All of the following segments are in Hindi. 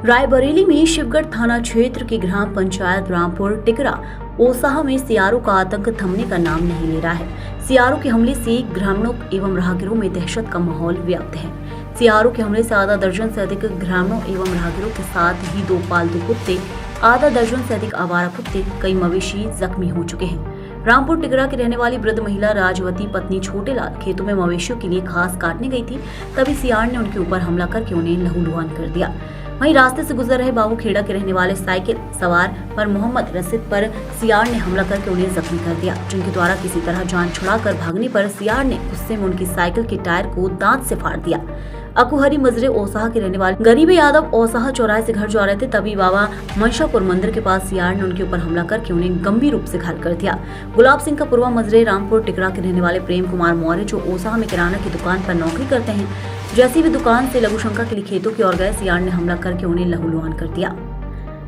रायबरेली में शिवगढ़ थाना क्षेत्र की ग्राम पंचायत रामपुर टिकरा ओसाहा में सियारों का आतंक थमने का नाम नहीं ले रहा है। सियारों के हमले से ग्रामीणों एवं राहगीरों में दहशत का माहौल व्याप्त है। सियारों के हमले से आधा दर्जन से अधिक ग्रामीणों एवं राहगीरों के साथ ही 2 पालतू कुत्ते, आधा दर्जन से अधिक आवारा कुत्ते, कई मवेशी जख्मी हो चुके हैं। रामपुर टिकरा की रहने वाली वृद्ध महिला राजवती पत्नी छोटे लाल खेतों में मवेशियों के लिए घास काटने गई थी, तभी सियार ने उनके ऊपर हमला करके उन्हें लहूलुहान कर दिया। वहीं रास्ते से गुजर रहे बाबू खेड़ा के रहने वाले साइकिल सवार पर मोहम्मद रशीद पर सियार ने हमला करके उन्हें जख्मी कर दिया, जिनके द्वारा किसी तरह जान छुड़ाकर भागने पर सियार ने गुस्से में उनकी साइकिल के टायर को दांत से फाड़ दिया। अकुहरी मजरे ओसाहा के रहने वाले गरीब यादव ओसाहा चौराहे से घर जा रहे थे, तभी बाबा मनशापुर मंदिर के पास सियार ने उनके ऊपर हमला करके उन्हें गंभीर रूप से घायल कर दिया। गुलाब सिंह का पूर्वा मजरे रामपुर टिकरा के रहने वाले प्रेम कुमार मौर्य, जो ओसाहा में किराना की दुकान पर नौकरी करते हैं, जैसी भी दुकान से लघु शंका के लिए खेतों की ओर गए, सियार ने हमला करके उन्हें लहूलुहान कर दिया।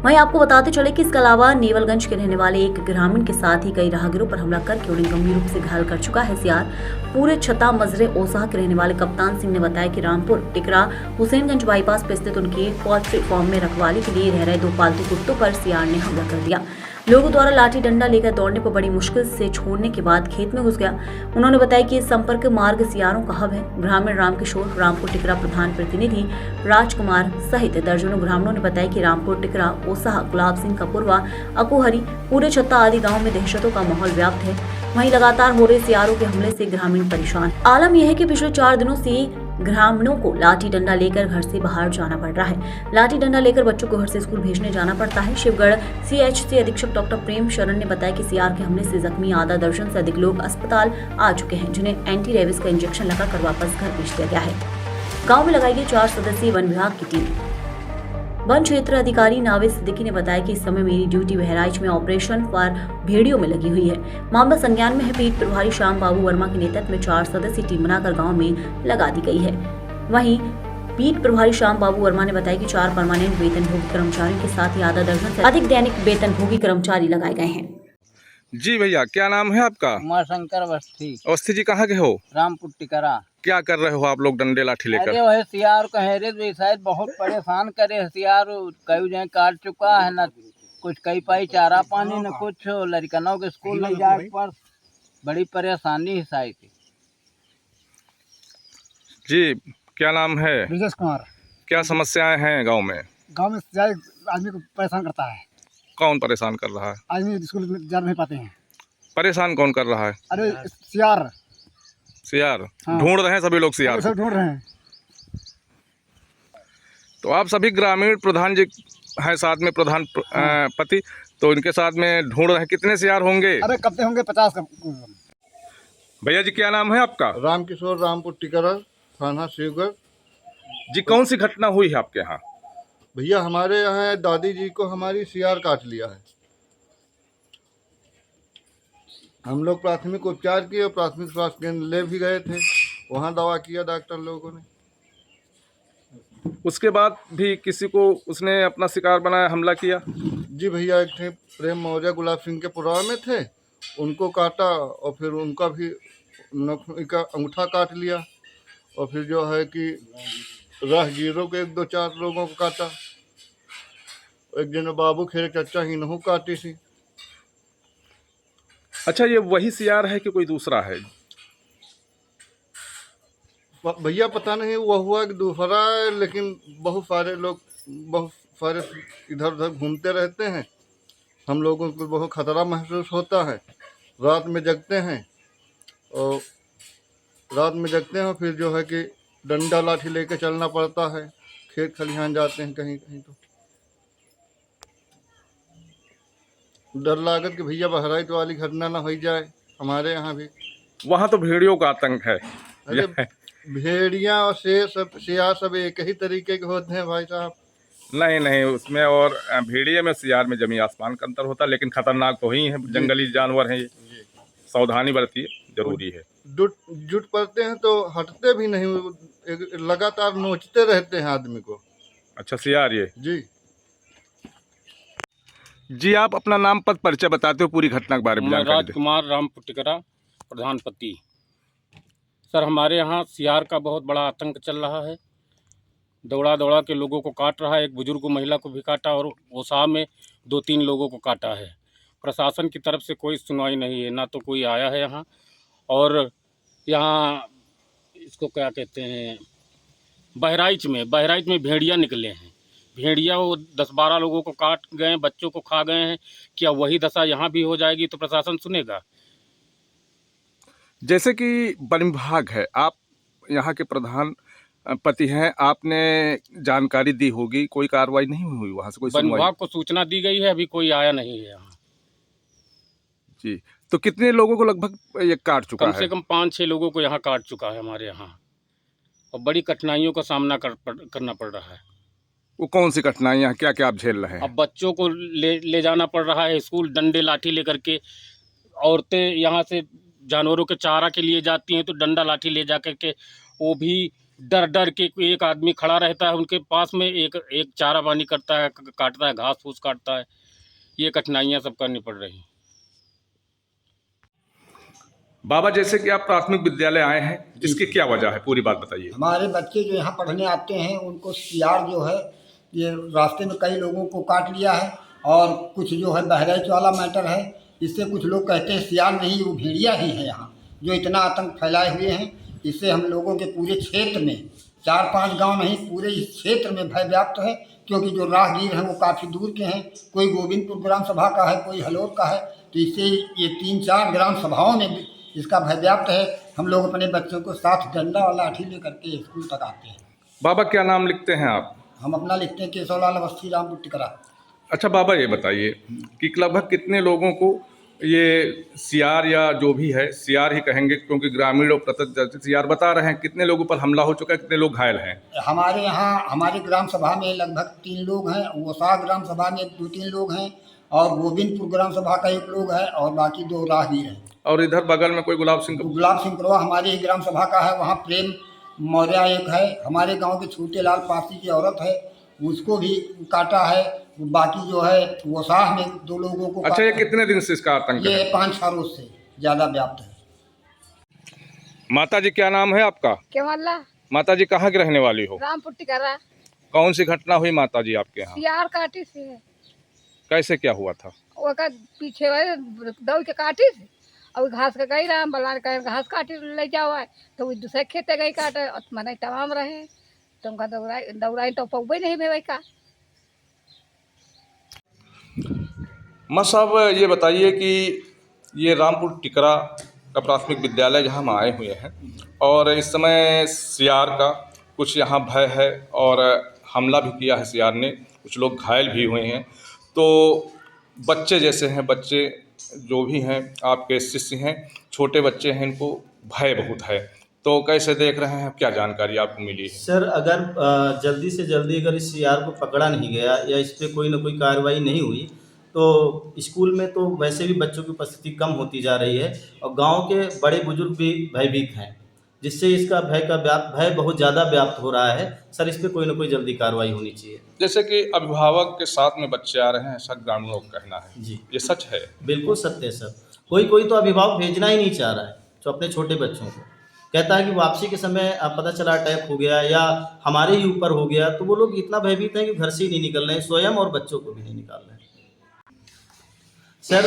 वहीं आपको बताते चले कि इसके अलावा नेवलगंज के रहने वाले एक ग्रामीण के साथ ही कई राहगीरों पर हमला करके उन्हें गंभीर रूप से घायल कर चुका है सियार। पूरे छता मजरे ओसाहा के रहने वाले कप्तान सिंह ने बताया कि रामपुर टिकरा हुसैनगंज बाईपास पर स्थित उनके पोल्ट्री फार्म में रखवाली के लिए रह रहे 2 पालतू कुत्तों पर सियार ने हमला कर दिया। लोगों द्वारा लाठी डंडा लेकर दौड़ने पर बड़ी मुश्किल से छोड़ने के बाद खेत में घुस गया। उन्होंने बताया कि इस संपर्क मार्ग सियारों का हब है। ग्रामीण रामकिशोर, रामपुर टिकरा प्रधान प्रतिनिधि राजकुमार सहित दर्जनों ग्रामीणों ने बताया कि रामपुर टिकरा ओसाहा, गुलाब सिंह का पूर्वा, अकुहरी, पूरे छत्ता आदि गाँव में दहशतों का माहौल व्याप्त है। वहीं लगातार हो रहे सियारों के हमले से ग्रामीण परेशान। आलम यह है कि पिछले 4 दिनों से ग्रामीणों को लाठी डंडा लेकर घर से बाहर जाना पड़ रहा है। लाठी डंडा लेकर बच्चों को घर से स्कूल भेजने जाना पड़ता है। शिवगढ़ CHC अधीक्षक डॉक्टर प्रेम शरण ने बताया कि सियार के हमले से जख्मी आधा दर्जन से अधिक लोग अस्पताल आ चुके हैं, जिन्हें एंटी रेबीज का इंजेक्शन लगाकर वापस घर भेज दिया गया है। गाँव में लगाई गई 4 सदस्यीय वन विभाग की टीम। वन क्षेत्र अधिकारी नावेद सिद्दीकी ने बताया कि इस समय मेरी ड्यूटी बहराइच में ऑपरेशन पर भेड़ियों में लगी हुई है। मामला संज्ञान में है। पीठ प्रभारी श्याम बाबू वर्मा के नेतृत्व में 4 सदस्यीय टीम बनाकर गांव में लगा दी गई है। वहीं पीठ प्रभारी श्याम बाबू वर्मा ने बताया कि 4 परमानेंट वेतनभोगी कर्मचारियों के साथ ही आधा दर्जन से अधिक दैनिक वेतनभोगी कर्मचारी लगाए गए हैं। जी भैया, क्या नाम है आपका? उमाशंकर अवस्थी। अवस्थी जी, कहाँ के हो? रामपुर टिकरा। क्या कर रहे हो आप लोग डंडे लाठी लेकर? अरे वह सियार कहेरे तो शायद बहुत परेशान करे। सियार कई जगह काट चुका है, न कुछ कई पाई चारा पानी, न कुछ लड़कनों के स्कूल नहीं जाए पर बड़ी परेशानी है शायद। जी, क्या नाम है? ब्रजेश कुमार। क्या समस्याएं हैं गांव में? गांव में ज्यादा आदमी को परेशान करता है। कौन परेशान कर रहा है? आदमी स्कूल में जा नहीं पाते हैं। परेशान कौन कर रहा है? अरे सियार। सियार? हाँ। ढूंढ रहे हैं सभी लोग सियार? सब ढूंढ रहे हैं। तो आप सभी ग्रामीण प्रधान जी हैं, साथ में प्रधान पति, तो इनके साथ में ढूंढ रहे हैं। कितने सियार होंगे? अरे कब से होंगे 50 का। भैया जी, क्या नाम है आपका? रामकिशोर, रामपुर टिकरा, थाना शिवगढ़। जी, कौन सी घटना हुई है आपके यहाँ? भैया, हमारे यहाँ दादी जी को हमारी सियार काट लिया है। हम लोग प्राथमिक उपचार किए और प्राथमिक स्वास्थ्य केंद्र ले भी गए थे, वहाँ दवा किया डॉक्टर लोगों ने। उसके बाद भी किसी को उसने अपना शिकार बनाया, हमला किया? जी भैया, एक थे प्रेम मौर्य, गुलाब सिंह के पुरावा में थे, उनको काटा और फिर उनका भी नखुनी का अंगूठा काट लिया, और फिर जो है कि राहगीरों के 1-2-4 लोगों को काटा। एक दिन बाबू खेड़े चच्चा ही नहू काटी थी। अच्छा, ये वही सियार है कि कोई दूसरा है? भैया पता नहीं वो हुआ कि दूसरा है, लेकिन बहुत सारे लोग बहुत सारे इधर उधर घूमते रहते हैं। हम लोगों को बहुत खतरा महसूस होता है। रात में जगते हैं और फिर जो है कि डंडा लाठी लेके चलना पड़ता है। खेत खलिहान जाते हैं कहीं कहीं, तो डर लागत कि भैया बहराइच वाली घटना ना हो जाए हमारे यहाँ भी। वहाँ तो भेड़ियों का आतंक है। अरे भेड़िया और सियार सब एक ही तरीके के होते हैं भाई साहब। नहीं, उसमें और भेड़िए में सियार में जमीन आसमान का अंतर होता है, लेकिन खतरनाक तो ही है। जंगली जानवर हैं ये, सावधानी बरतिए, जरूरी है। जुट पड़ते हैं तो हटते भी नहीं, लगातार नोचते रहते हैं आदमी को। अच्छा, सियार ये? जी, आप अपना नाम पद परिचय बताते हो, पूरी घटना के बारे में जानकारी दें। राजकुमार, रामपुर टिकरा, प्रधानपति। सर, हमारे यहाँ सियार का बहुत बड़ा आतंक चल रहा है। दौड़ा दौड़ा के लोगों को काट रहा है। एक बुजुर्ग महिला को भी काटा और ओसाह में 2-3 लोगों को काटा है। प्रशासन की तरफ से कोई सुनवाई नहीं है, ना तो कोई आया है यहाँ। और यहाँ इसको क्या कहते हैं, बहराइच में भेड़िया निकले हैं। भेड़िया वो 10-12 लोगों को काट गए हैं, बच्चों को खा गए हैं। क्या वही दशा यहाँ भी हो जाएगी तो प्रशासन सुनेगा? जैसे कि वन विभाग है, आप यहाँ के प्रधान पति हैं, आपने जानकारी दी होगी, कोई कार्रवाई नहीं हुई वहाँ से? कोई वन सुनवाई? विभाग को सूचना दी गई है, अभी कोई आया नहीं है यहाँ। जी, तो कितने लोगों को लगभग ये काट चुका कम है? से कम 5-6 लोगों को यहाँ काट चुका है हमारे यहाँ, और बड़ी कठिनाइयों का सामना करना पड़ रहा है। वो कौन सी कठिनाइयाँ, क्या क्या आप झेल रहे हैं? अब बच्चों को ले जाना पड़ रहा है स्कूल, डंडे लाठी लेकर के। औरतें यहाँ से जानवरों के चारा के लिए जाती हैं तो डंडा लाठी ले जा कर के, वो भी डर डर के, एक आदमी खड़ा रहता है उनके पास में, एक चारा पानी करता है, काटता है, घास फूस काटता है। ये कठिनाइयाँ सब करनी पड़ रही हैं। बाबा, जैसे कि आप प्राथमिक विद्यालय आए हैं, इसकी क्या वजह है, पूरी बात बताइए। हमारे बच्चे जो यहाँ पढ़ने आते हैं उनको सियार जो है, ये रास्ते में कई लोगों को काट लिया है। और कुछ जो है बहराइच वाला मैटर है, इससे कुछ लोग कहते हैं सियार नहीं, वो भेड़िया ही है यहाँ, जो इतना आतंक फैलाए हुए हैं। इससे हम लोगों के पूरे क्षेत्र में 4-5 गांव नहीं, पूरे इस क्षेत्र में भय व्याप्त है। क्योंकि जो राहगीर हैं वो काफ़ी दूर के हैं, कोई गोविंदपुर ग्राम सभा का है, कोई हलोर का है, तो इससे ये 3-4 ग्राम सभाओं में इसका भय व्याप्त है। हम लोग अपने बच्चों को साथ डंडा और लाठी लेकर के स्कूल तक आते हैं। बाबा, क्या नाम लिखते हैं आप? हम अपना लिखते हैं केशवलाल अवस्थी, रामपुर टिकरा। अच्छा बाबा, ये बताइए कि लगभग कितने लोगों को ये सियार, या जो भी है सियार ही कहेंगे क्योंकि ग्रामीण और प्रत्यक्ष सियार बता रहे हैं, कितने लोगों पर हमला हो चुका है, कितने लोग घायल हैं? हमारे यहाँ हमारी ग्राम सभा में लगभग 3 लोग हैं, ओसाह ग्राम सभा में 2-3 लोग हैं, और गोविंदपुर ग्राम सभा का 1 लोग है, और बाकी 2 राहगीर हैं। और इधर बगल में कोई गुलाब सिंह करवा हमारी ही ग्राम सभा का है, वहाँ प्रेम मौर्य एक है, हमारे गांव के छोटे लाल पासी की औरत है, उसको भी काटा है। बाकी जो है ओसाह में 2 लोगों को। अच्छा, ये कितने दिन से इसका आतंक है? ये 5-6 रोज से ज़्यादा व्याप्त है। माता जी, क्या नाम है आपका? केवल्ला। माता जी, कहाँ की रहने वाली हो? रामपुर टिकरा। कौन सी घटना हुई माता जी आपके यहाँ? सियार काटी से। कैसे, क्या हुआ था? वो का पीछे दौड़ के काटी से, और घास का गई रहा, बलान का घास काटी ले जाओ है, तो वो दूसरे खेते गई काटे, और मने तमाम रहे, तो उनका दौड़ाई तो पौबे नहीं भेवे का। माँ साहब, ये बताइए कि ये रामपुर टिकरा का प्राथमिक विद्यालय जहाँ हम आए हुए हैं, और इस समय सियार का कुछ यहाँ भय है, और हमला भी किया है सियार ने, कुछ लोग घायल भी हुए हैं। तो बच्चे जैसे हैं, बच्चे जो भी हैं आपके शिष्य हैं, छोटे बच्चे हैं, इनको भय बहुत है, तो कैसे देख रहे हैं, क्या जानकारी आपको मिली है? सर, अगर जल्दी से जल्दी अगर इस सियार को पकड़ा नहीं गया या इस पर कोई ना कोई कार्रवाई नहीं हुई तो स्कूल में तो वैसे भी बच्चों की उपस्थिति कम होती जा रही है, और गांव के बड़े बुजुर्ग भी भयभीत हैं, जिससे इसका भय बहुत ज़्यादा व्याप्त हो रहा है। सर, इस पर कोई ना कोई जल्दी कार्रवाई होनी चाहिए। जैसे कि अभिभावक के साथ में बच्चे आ रहे हैं, ऐसा ग्रामीणों का कहना है जी, ये सच है? बिल्कुल सत्य है सर। कोई तो अभिभावक भेजना ही नहीं चाह रहा है, जो अपने छोटे बच्चों को कहता है कि वापसी के समय पता चला अटैक हो गया या हमारे ही ऊपर हो गया, तो वो लोग इतना भयभीत हैं कि घर से ही नहीं निकल रहे हैं, स्वयं और बच्चों को भी नहीं निकाल रहे हैं। सर,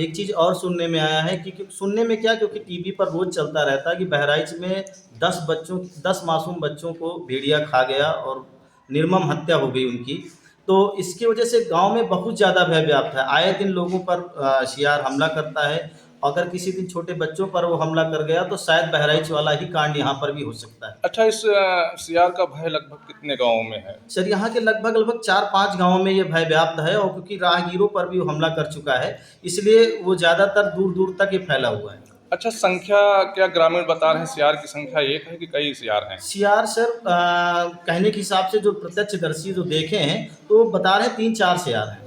एक चीज़ और सुनने में आया है कि सुनने में क्या, क्योंकि टीवी पर रोज़ चलता रहता है कि बहराइच में 10 मासूम बच्चों को भेड़िया खा गया और निर्मम हत्या हो गई उनकी। तो इसकी वजह से गांव में बहुत ज़्यादा भय व्याप्त है। आए दिन लोगों पर सियार हमला करता है, अगर किसी दिन छोटे बच्चों पर वो हमला कर गया तो शायद बहराइच वाला ही कांड यहाँ पर भी हो सकता है। अच्छा, इस सियार का भय लगभग कितने गाँवों में है? सर, यहाँ के लगभग 4-5 गाँवों में ये भय व्याप्त है, और क्योंकि राहगीरों पर भी वो हमला कर चुका है, इसलिए वो ज़्यादातर दूर दूर तक ये फैला हुआ है। अच्छा, संख्या क्या ग्रामीण बता रहे हैं, सियार की संख्या एक है कि कई सियार हैं? सियार सर, कहने के हिसाब से जो प्रत्यक्षदर्शी जो देखे हैं तो बता रहे हैं 3-4 सियार हैं।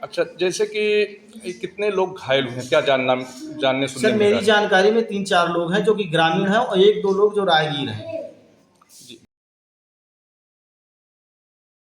अच्छा, जैसे कि कितने लोग घायल हुए हैं, क्या जानने सुनने सर, मेरी जानकारी में 3-4 लोग हैं जो कि ग्रामीण हैं, और 1-2 लोग जो राहगीर हैं।